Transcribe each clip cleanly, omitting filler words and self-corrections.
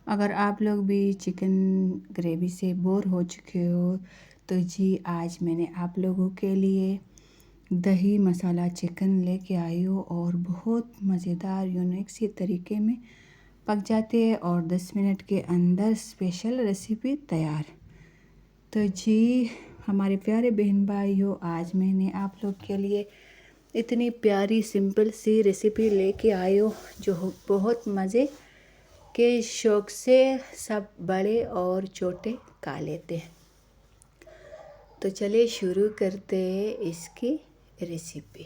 अगर आप लोग भी चिकन ग्रेवी से बोर हो चुके हो तो जी आज मैंने आप लोगों के लिए दही मसाला चिकन लेके आई हूँ और बहुत मज़ेदार यूनिक सी तरीके में पक जाते हैं और 10 मिनट के अंदर स्पेशल रेसिपी तैयार। तो जी हमारे प्यारे बहन भाइयों, आज मैंने आप लोग के लिए इतनी प्यारी सिंपल सी रेसिपी लेके आई हूँ जो बहुत मज़े के शौक से सब बड़े और छोटे खा लेते हैं। तो चलिए शुरू करते हैं इसकी रेसिपी।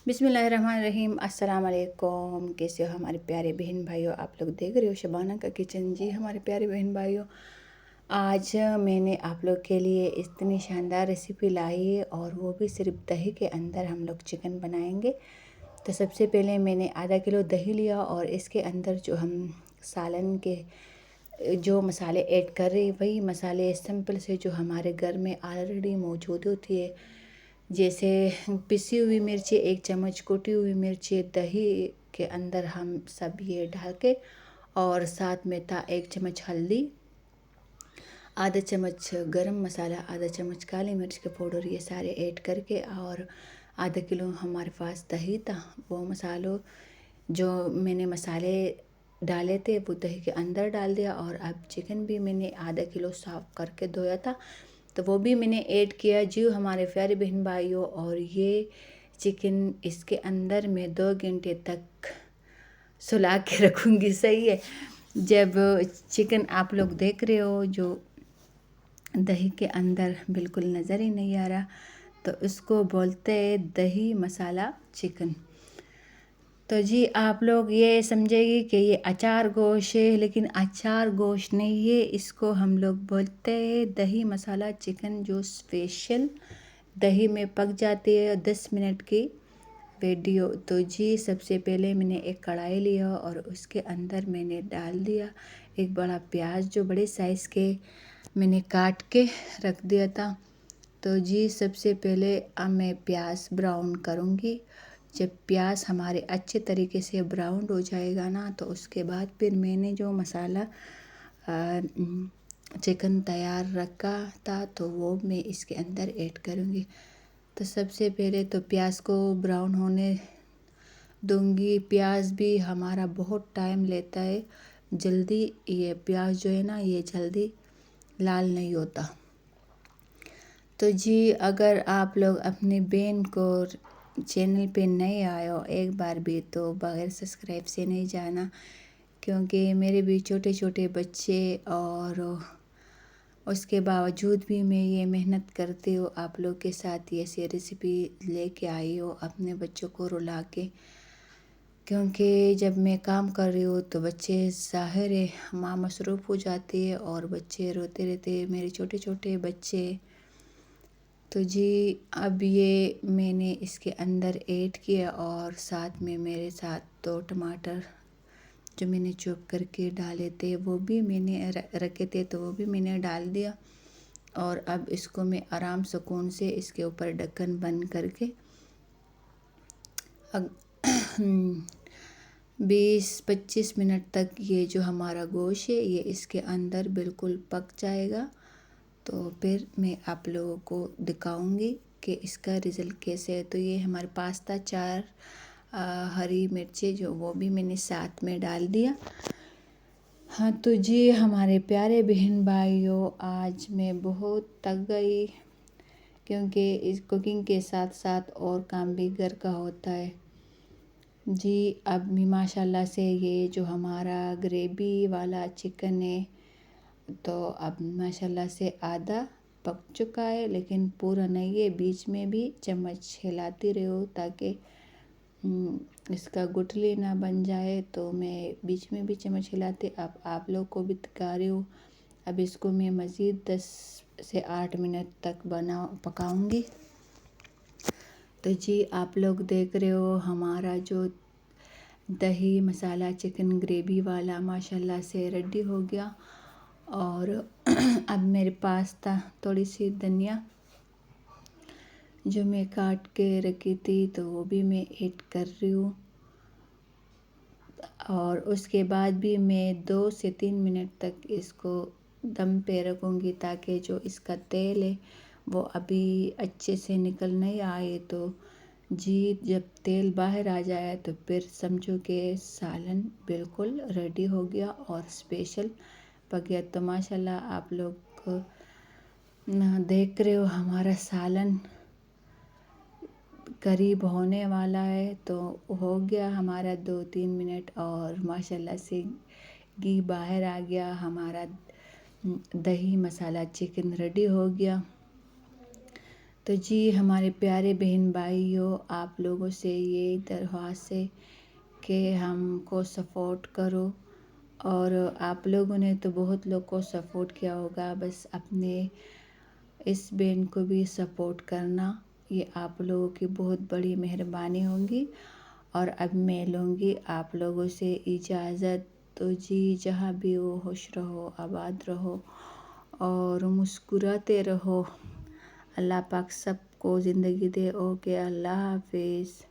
बिस्मिल्लाहिर्रहमानिर्रहीम। अस्सलाम वालेकुम। कैसे हो हमारे प्यारे बहन भाइयों? आप लोग देख रहे हो शबाना का किचन। जी हमारे प्यारे बहन भाइयों, आज मैंने आप लोग के लिए इतनी शानदार रेसिपी लाई है और वो भी सिर्फ दही के अंदर हम लोग चिकन बनाएंगे। तो सबसे पहले मैंने आधा किलो दही लिया और इसके अंदर जो हम सालन के जो मसाले ऐड कर रहे हैं वही मसाले सिंपल से जो हमारे घर में ऑलरेडी मौजूद होती है, जैसे पिसी हुई मिर्ची 1 चम्मच, कुटी हुई मिर्ची, दही के अंदर हम सब ये डाल के और साथ में था 1 चम्मच हल्दी, आधा चम्मच गरम मसाला, आधा चम्मच काली मिर्च के पाउडर, ये सारे ऐड करके और आधा किलो हमारे पास दही था। वो मसालों जो मैंने मसाले डाले थे वो दही के अंदर डाल दिया और अब चिकन भी मैंने आधा किलो साफ़ करके धोया था तो वो भी मैंने ऐड किया जी हमारे प्यारे बहन भाइयों। और ये चिकन इसके अंदर मैं 2 घंटे तक सुला के रखूँगी। सही है। जब चिकन आप लोग देख रहे हो जो दही के अंदर बिल्कुल नज़र ही नहीं आ रहा तो उसको बोलते हैं दही मसाला चिकन। तो जी आप लोग ये समझेगी कि ये अचार गोश्त है, लेकिन अचार गोश्त नहीं है, इसको हम लोग बोलते हैं दही मसाला चिकन, जो स्पेशल दही में पक जाती है 10 मिनट की वीडियो। तो जी सबसे पहले मैंने एक कढ़ाई लिया और उसके अंदर मैंने डाल दिया एक बड़ा प्याज जो बड़े साइज़ के मैंने काट के रख दिया था। तो जी सबसे पहले अब मैं प्याज ब्राउन करूँगी। जब प्याज हमारे अच्छे तरीके से ब्राउन हो जाएगा ना तो उसके बाद फिर मैंने जो मसाला चिकन तैयार रखा था तो वो मैं इसके अंदर ऐड करूँगी। तो सबसे पहले तो प्याज को ब्राउन होने दूंगी। प्याज भी हमारा बहुत टाइम लेता है, जल्दी ये प्याज जो है ना ये जल्दी लाल नहीं होता। तो जी अगर आप लोग अपनी बहन को चैनल पे नए आए हो एक बार भी तो बगैर सब्सक्राइब से नहीं जाना, क्योंकि मेरे भी छोटे छोटे बच्चे और उसके बावजूद भी मैं ये मेहनत करती हूँ आप लोग के साथ ये सी रेसिपी लेके आई हो अपने बच्चों को रुला के। क्योंकि जब मैं काम कर रही हूँ तो बच्चे ज़ाहिर है माँ मसरूफ़ हो जाती है और बच्चे रोते रहते हैं, मेरे छोटे छोटे बच्चे। तो जी अब ये मैंने इसके अंदर ऐड किया और साथ में मेरे साथ 2 टमाटर जो मैंने चॉप करके डाले थे वो भी मैंने रखे थे तो वो भी मैंने डाल दिया। और अब इसको मैं आराम सुकून से इसके ऊपर ढक्कन बंद करके 20-25 मिनट तक ये जो हमारा गोश्त है ये इसके अंदर बिल्कुल पक जाएगा। तो फिर मैं आप लोगों को दिखाऊंगी कि इसका रिज़ल्ट कैसे है। तो ये हमारे पास था 4 हरी मिर्चें जो वो भी मैंने साथ में डाल दिया। हाँ तो जी हमारे प्यारे बहन भाइयों, आज मैं बहुत थक गई क्योंकि इस कुकिंग के साथ साथ और काम भी घर का होता है। जी अब माशाल्लाह से ये जो हमारा ग्रेवी वाला चिकन है तो अब माशाल्लाह से आधा पक चुका है, लेकिन पूरा नहीं है। बीच में भी चम्मच हिलाती रहो ताकि इसका गुठली ना बन जाए। तो मैं बीच में भी चम्मच हिलाते अब आप लोग को भी दिखा रही हूँ। अब इसको मैं मज़ीद 10 से 8 मिनट तक पकाऊंगी। तो जी आप लोग देख रहे हो हमारा जो दही मसाला चिकन ग्रेवी वाला माशाल्लाह से रेडी हो गया। और अब मेरे पास था थोड़ी सी धनिया जो मैं काट के रखी थी तो वो भी मैं ऐड कर रही हूँ। और उसके बाद भी मैं 2 से 3 मिनट तक इसको दम पे रखूँगी, ताकि जो इसका तेल है वो अभी अच्छे से निकल नहीं आए। तो जी जब तेल बाहर आ जाए तो फिर समझो कि सालन बिल्कुल रेडी हो गया और स्पेशल पक गया। तो माशाल्लाह आप लोग देख रहे हो हमारा सालन करीब होने वाला है। तो हो गया हमारा 2-3 मिनट और माशाल्लाह से घी बाहर आ गया। हमारा दही मसाला चिकन रेडी हो गया। तो जी हमारे प्यारे बहन भाइयों, आप लोगों से ये दरख्वास्त है कि हमको सपोर्ट करो। और आप लोगों ने तो बहुत लोग को सपोर्ट किया होगा, बस अपने इस बहन को भी सपोर्ट करना, ये आप लोगों की बहुत बड़ी मेहरबानी होगी। और अब मैं लूँगी आप लोगों से इजाज़त। तो जी जहाँ भी हो खुश रहो, आबाद रहो और मुस्कुराते रहो। अल्लाह पाक सबको ज़िंदगी दे। ओके, अल्लाह हाफिज़।